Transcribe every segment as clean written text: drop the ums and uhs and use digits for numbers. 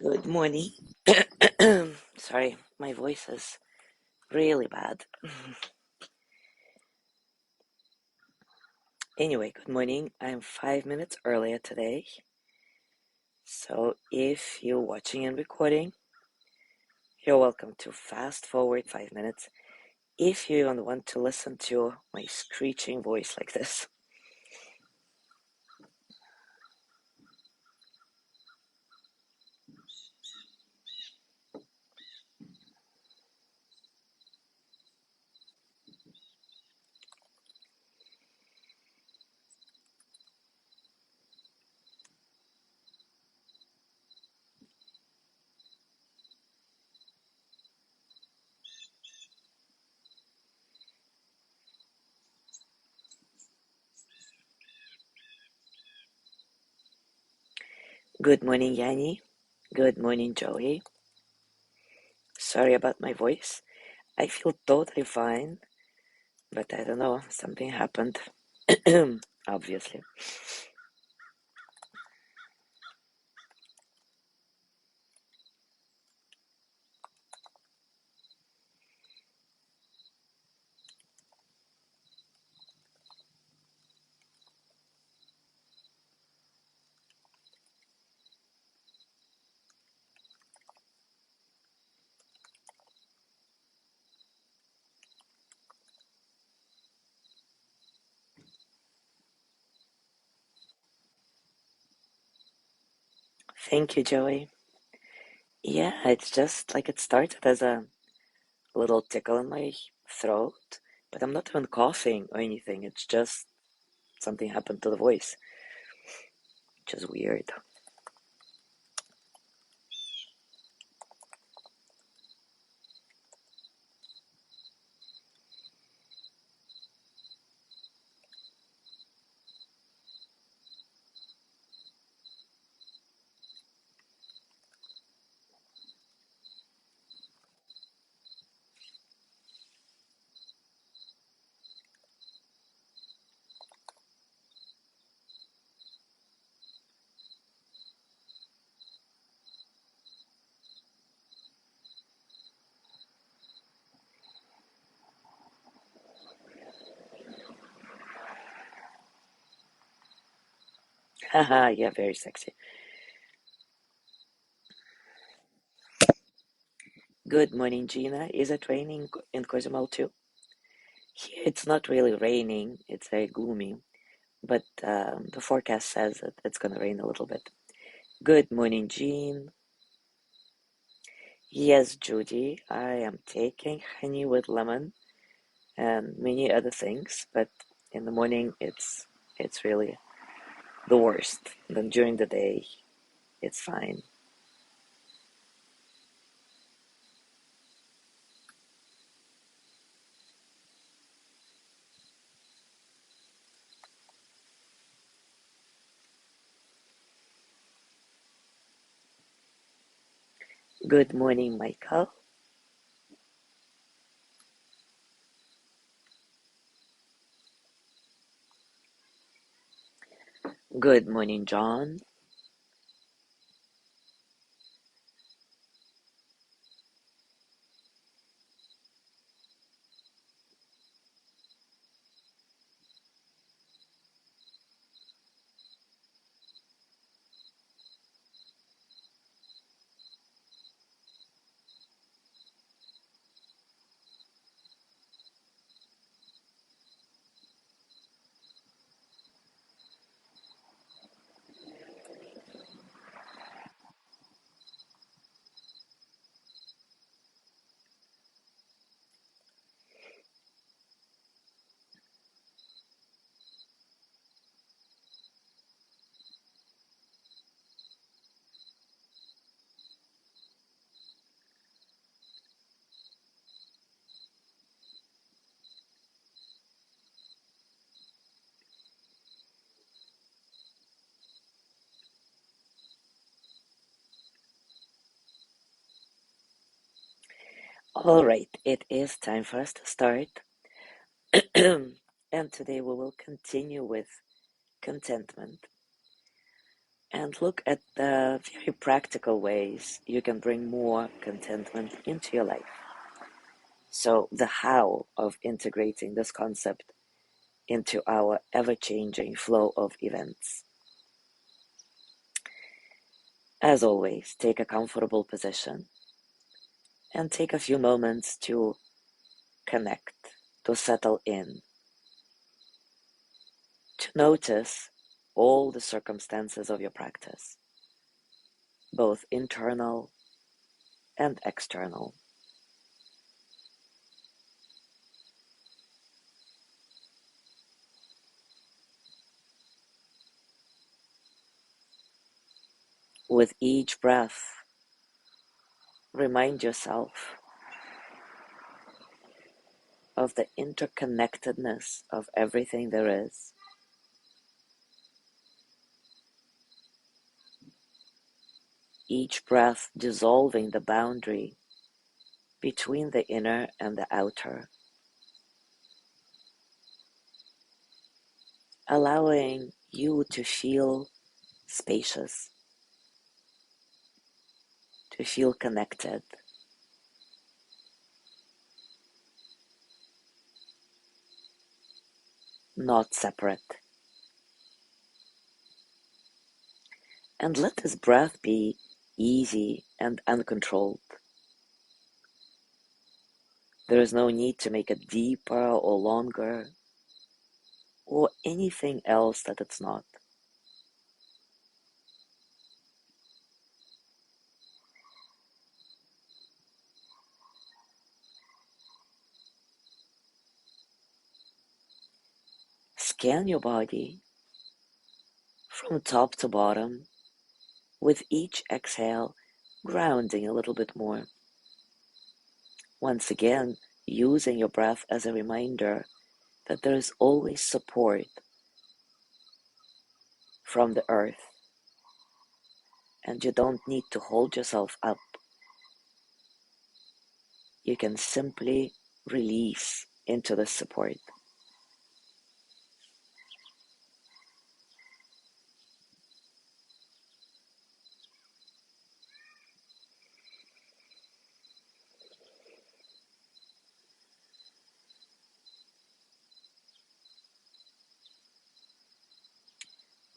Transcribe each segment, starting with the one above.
Good morning. Sorry, my voice is really bad. Anyway, good morning. I'm 5 minutes earlier today. So if you're watching and recording, you're welcome to fast forward 5 minutes if you don't want to listen to my screeching voice like this. Good morning, Yanni. Good morning, Joey. Sorry about my voice. I feel totally fine, but I don't know, something happened. Obviously. Thank you, Joey. Yeah, it's just like it started as a little tickle in my throat, but I'm not even coughing or anything. It's just something happened to the voice, which is weird. Haha, yeah, very sexy. Good morning, Gina. Is it raining in Cozumel too? Here it's not really raining, it's very gloomy, but the forecast says that it's gonna rain a little bit. Good morning, Jean. Yes, Judy, I am taking honey with lemon and many other things, but in the morning it's really the worst. Then during the day, it's fine. Good morning, Michael. Good morning, John. All right, it is time for us to start. And today we will continue with contentment. and look at the very practical ways you can bring more contentment into your life. So, the how of integrating this concept into our ever-changing flow of events. As always, take a comfortable position and take a few moments to connect, to settle in, to notice all the circumstances of your practice, both internal and external. With each breath, remind yourself of the interconnectedness of everything there is. Each breath dissolving the boundary between the inner and the outer, allowing you to feel spacious, to feel connected, not separate. And let this breath be easy and uncontrolled. There is no need to make it deeper or longer or anything else that it's not. Scan your body from top to bottom, with each exhale grounding a little bit more. Once again, using your breath as a reminder that there is always support from the earth, and you don't need to hold yourself up. You can simply release into the support.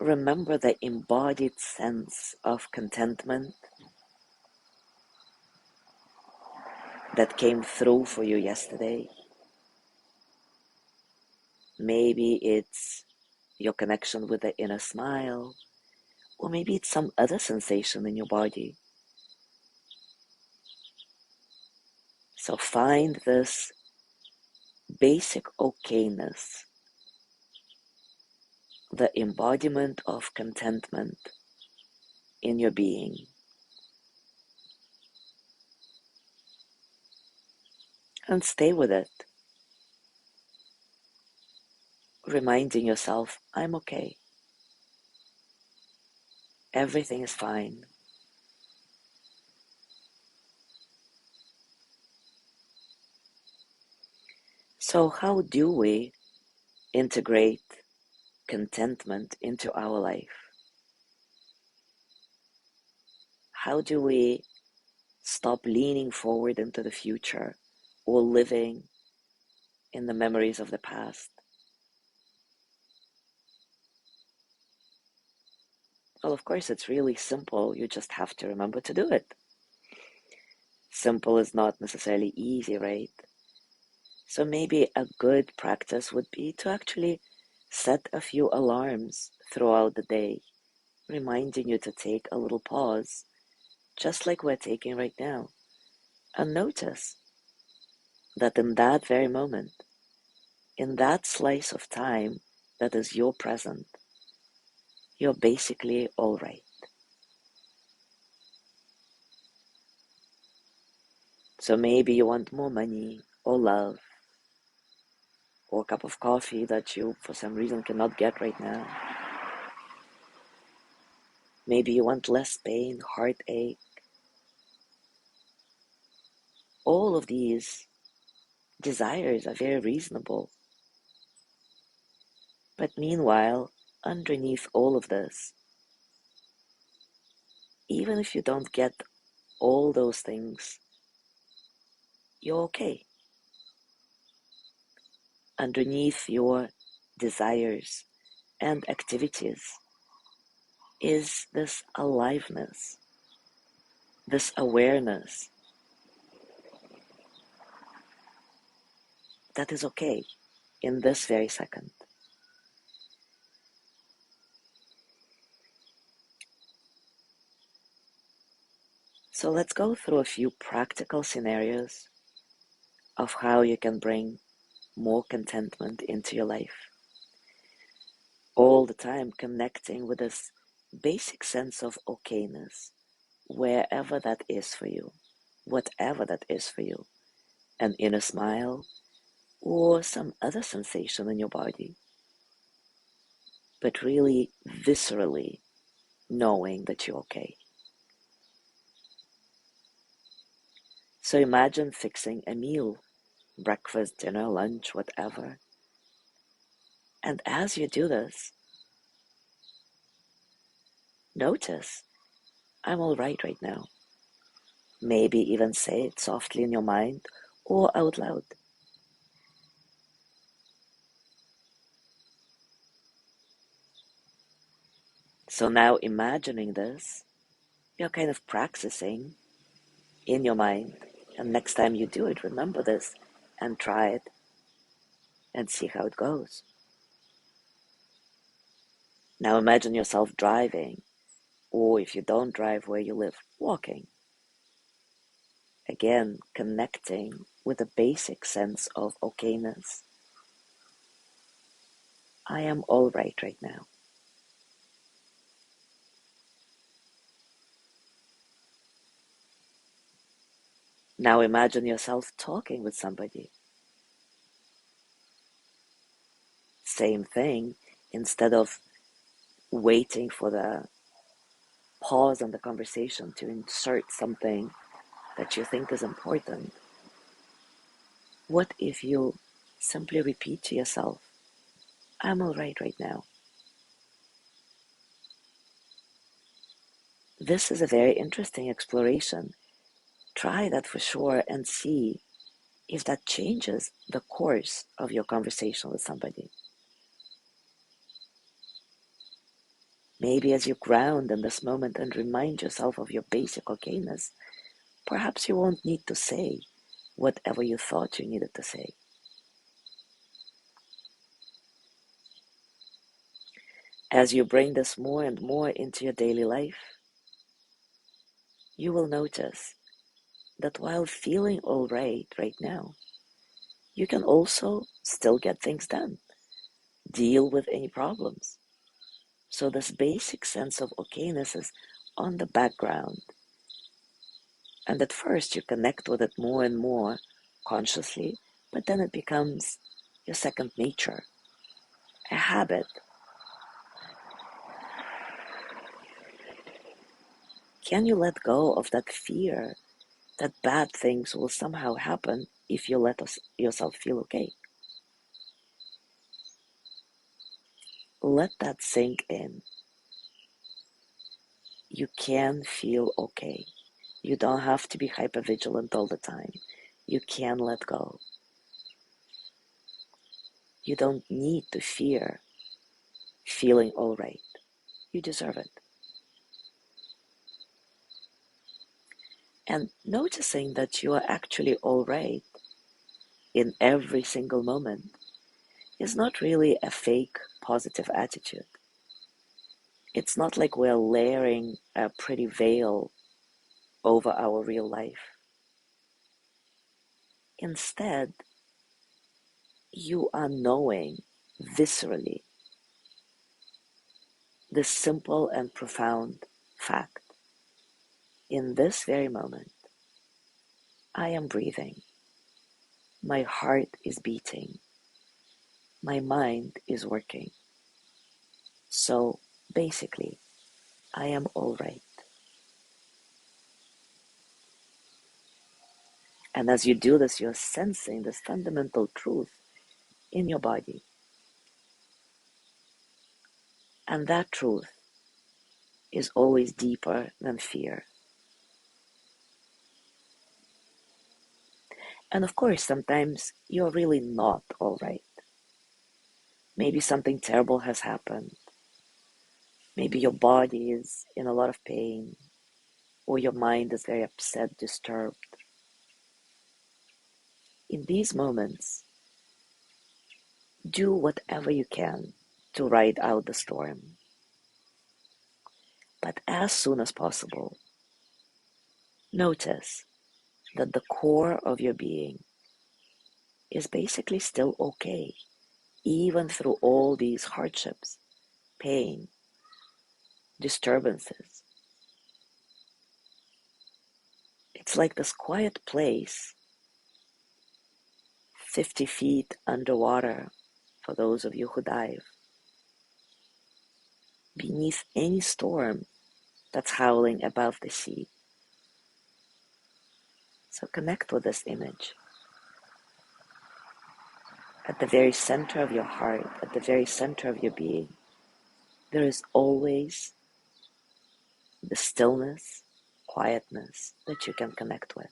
Remember the embodied sense of contentment that came through for you yesterday. Maybe it's your connection with the inner smile, or maybe it's some other sensation in your body. So find this basic okayness, the embodiment of contentment in your being. And stay with it, reminding yourself, I'm okay. Everything is fine. So how do we integrate contentment into our life? How do we stop leaning forward into the future or living in the memories of the past? Well, of course, it's really simple. You just have to remember to do it. Simple is not necessarily easy, right? So maybe a good practice would be to actually set a few alarms throughout the day, reminding you to take a little pause, just like we're taking right now, and notice that in that very moment, in that slice of time that is your present, you're basically all right. So maybe you want more money or love or a cup of coffee that you for some reason cannot get right now. Maybe you want less pain, heartache. All of these desires are very reasonable. But meanwhile, underneath all of this, even if you don't get all those things, you're okay. Underneath your desires and activities is this aliveness, this awareness that is okay in this very second. So let's go through a few practical scenarios of how you can bring more contentment into your life. All the time connecting with this basic sense of okayness, wherever that is for you, whatever that is for you, an inner smile or some other sensation in your body, but really viscerally knowing that you're okay. So imagine fixing a meal, breakfast, dinner, lunch, whatever. And as you do this, notice, I'm all right now. Maybe even say it softly in your mind or out loud. So now imagining this, you're kind of practicing in your mind. And next time you do it, remember this and try it and see how it goes. Now imagine yourself driving, or if you don't drive where you live, walking. Again, connecting with a basic sense of okayness. I am all right now. Now imagine yourself talking with somebody. Same thing, instead of waiting for the pause in the conversation to insert something that you think is important. What if you simply repeat to yourself, I'm all right now. This is a very interesting exploration. Try that for sure and see if that changes the course of your conversation with somebody. Maybe as you ground in this moment and remind yourself of your basic okayness, perhaps you won't need to say whatever you thought you needed to say. As you bring this more and more into your daily life, you will notice that while feeling all right now, you can also still get things done, deal with any problems. So this basic sense of okayness is on the background. And at first you connect with it more and more consciously, but then it becomes your second nature, a habit. Can you let go of that fear that bad things will somehow happen if you let yourself feel okay? Let that sink in. You can feel okay. You don't have to be hypervigilant all the time. You can let go. You don't need to fear feeling all right. You deserve it. And noticing that you are actually all right in every single moment is not really a fake positive attitude. It's not like we're layering a pretty veil over our real life. Instead, you are knowing viscerally this simple and profound fact. In this very moment, I am breathing. My heart is beating. My mind is working. So basically, I am all right. And as you do this, you're sensing this fundamental truth in your body. And that truth is always deeper than fear. And of course, sometimes you're really not all right. Maybe something terrible has happened. Maybe your body is in a lot of pain, or your mind is very upset, disturbed. In these moments, do whatever you can to ride out the storm. But as soon as possible, notice that the core of your being is basically still okay, even through all these hardships, pain, disturbances. It's like this quiet place, 50 feet underwater for those of you who dive, beneath any storm that's howling above the sea. So connect with this image. At the very center of your heart, at the very center of your being, there is always the stillness, quietness that you can connect with.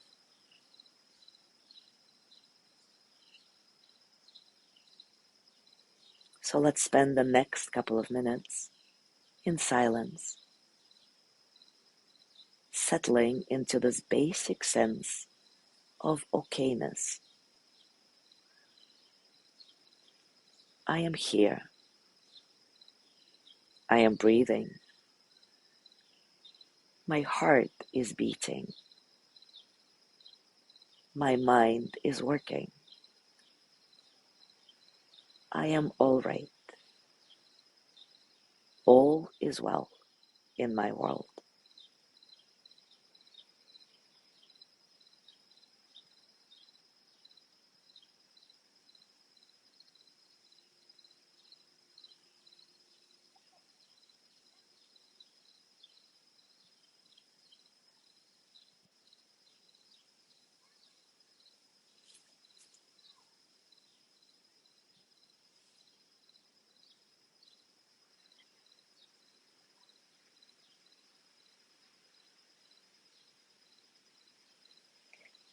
So let's spend the next couple of minutes in silence, settling into this basic sense of okayness. I am here. I am breathing. My heart is beating. My mind is working. I am all right. All is well in my world.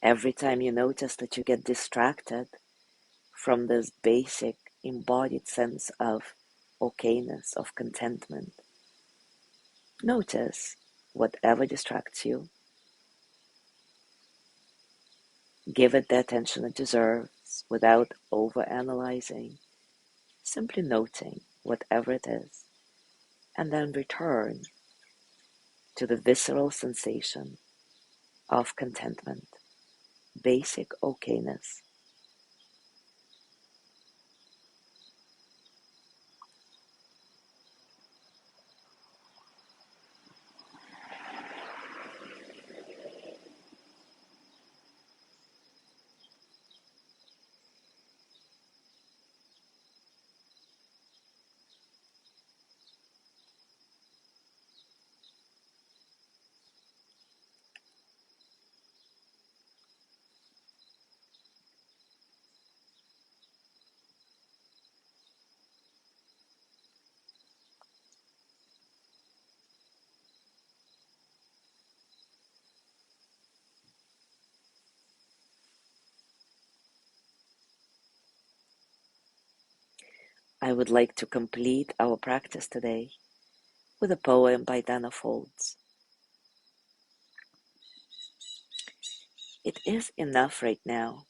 Every time you notice that you get distracted from this basic embodied sense of okayness, of contentment, notice whatever distracts you, give it the attention it deserves without overanalyzing, simply noting whatever it is, and then return to the visceral sensation of contentment, basic okayness. I would like to complete our practice today with a poem by Dana Folds. It is enough right now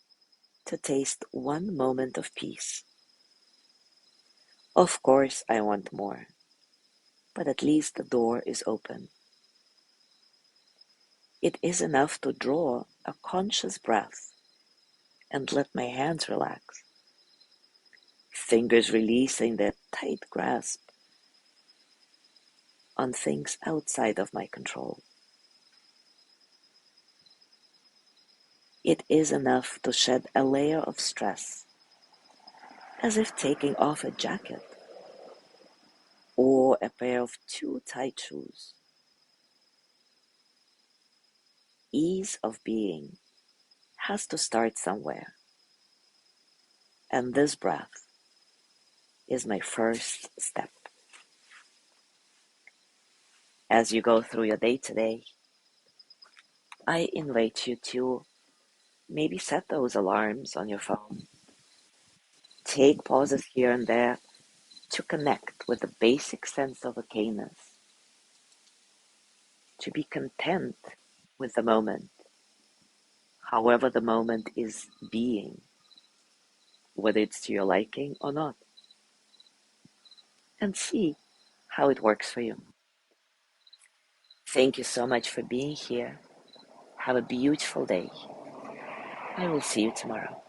to taste one moment of peace. Of course, I want more, but at least the door is open. It is enough to draw a conscious breath and let my hands relax, fingers releasing their tight grasp on things outside of my control. It is enough to shed a layer of stress, as if taking off a jacket or a pair of too tight shoes. Ease of being has to start somewhere, and this breath is my first step. as you go through your day today, I invite you to maybe set those alarms on your phone. Take pauses here and there to connect with the basic sense of okayness, to be content with the moment, however the moment is being, whether it's to your liking or not, and see how it works for you. Thank you so much for being here. Have a beautiful day. I will see you tomorrow.